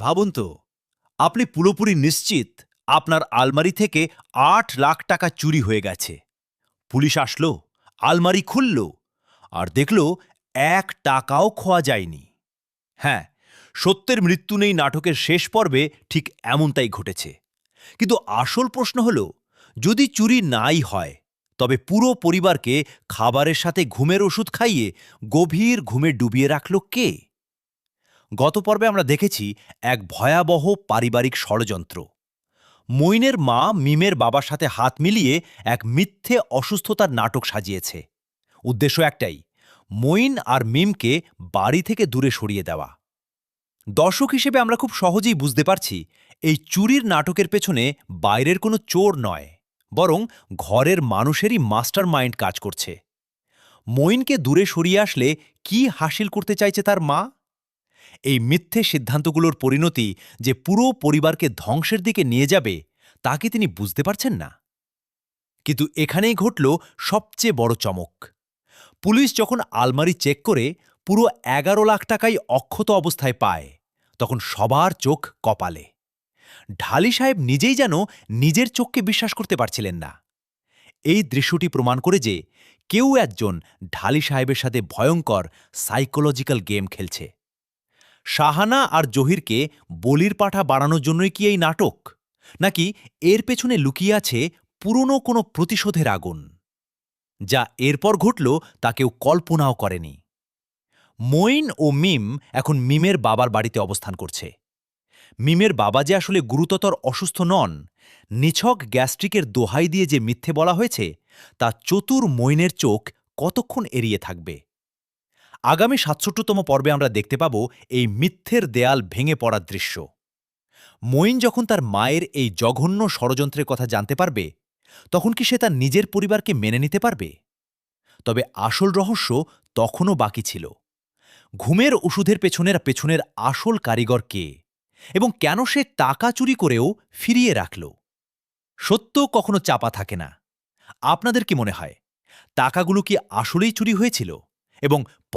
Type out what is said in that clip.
ভাবুন তো, আপনি পুরোপুরি নিশ্চিত আপনার আলমারি থেকে ৮ লাখ টাকা চুরি হয়ে গেছে। পুলিশ আসলো, আলমারি খুলল, আর দেখল ১ টাকাও খোয়া যায়নি। হ্যাঁ, সত্যের মৃত্যু নেই নাটকের শেষ পর্বে ঠিক এমনটাই ঘটেছে। কিন্তু আসল প্রশ্ন হল, যদি চুরি নাই হয়, তবে পুরো পরিবারকে খাবারের সাথে ঘুমের ওষুধ খাইয়ে গভীর ঘুমে ডুবিয়ে রাখল কে? গত পর্বে আমরা দেখেছি এক ভয়াবহ পারিবারিক ষড়যন্ত্র। মইনের মা মিমের বাবার সাথে হাত মিলিয়ে এক মিথ্যে অসুস্থতার নাটক সাজিয়েছে। উদ্দেশ্য একটাই, মইন আর মিমকে বাড়ি থেকে দূরে সরিয়ে দেওয়া। দর্শক হিসেবে আমরা খুব সহজেই বুঝতে পারছি, এই চুরির নাটকের পেছনে বাইরের কোনো চোর নয়, বরং ঘরের মানুষেরই মাস্টার মাইন্ড কাজ করছে। মইনকে দূরে সরিয়ে আসলে কি হাসিল করতে চাইছে তার মা? এই মিথ্যে সিদ্ধান্তগুলোর পরিণতি যে পুরো পরিবারকে ধ্বংসের দিকে নিয়ে যাবে, তা কি তিনি বুঝতে পারছেন না? কিন্তু এখানেই ঘটল সবচেয়ে বড় চমক। পুলিশ যখন আলমারি চেক করে পুরো ১১ লাখ টাকাই অক্ষত অবস্থায় পায়, তখন সবার চোখ কপালে। ঢালি সাহেব নিজেই যেন নিজের চোখকে বিশ্বাস করতে পারছিলেন না। এই দৃশ্যটি প্রমাণ করে যে কেউ একজন ঢালি সাহেবের সাথে ভয়ঙ্কর সাইকোলজিক্যাল গেম খেলছে। শাহানা আর জহিরকে বলির পাঠা বানানোর জন্যই কি এই নাটক, নাকি এর পেছনে লুকিয়ে আছে পুরনো কোনো প্রতিশোধের আগুন? যা এরপর ঘটল তা কেউ কল্পনাও করেনি। মইন ও মিম এখন মিমের বাবার বাড়িতে অবস্থান করছে। মিমের বাবা যে আসলে গুরুতর অসুস্থ নন, নিছক গ্যাস্ট্রিকের দোহাই দিয়ে যে মিথ্যে বলা হয়েছে, তা চতুর মইনের চোখ কতক্ষণ এড়িয়ে থাকবে? আগামী ৬৭তম পর্বে আমরা দেখতে পাব এই মিথ্যের দেয়াল ভেঙে পড়ার দৃশ্য। মইন যখন তার মায়ের এই জঘন্য ষড়যন্ত্রের কথা জানতে পারবে, তখন কি সে তার নিজের পরিবারকে মেনে নিতে পারবে? তবে আসল রহস্য তখনও বাকি ছিল। ঘুমের ওষুধের পেছনের আসল কারিগর কে, এবং কেন সে টাকা চুরি করেও ফিরিয়ে রাখল? সত্য কখনো চাপা থাকে না। আপনাদের কি মনে হয়, টাকাগুলো কি আসলেই চুরি হয়েছিল? এবং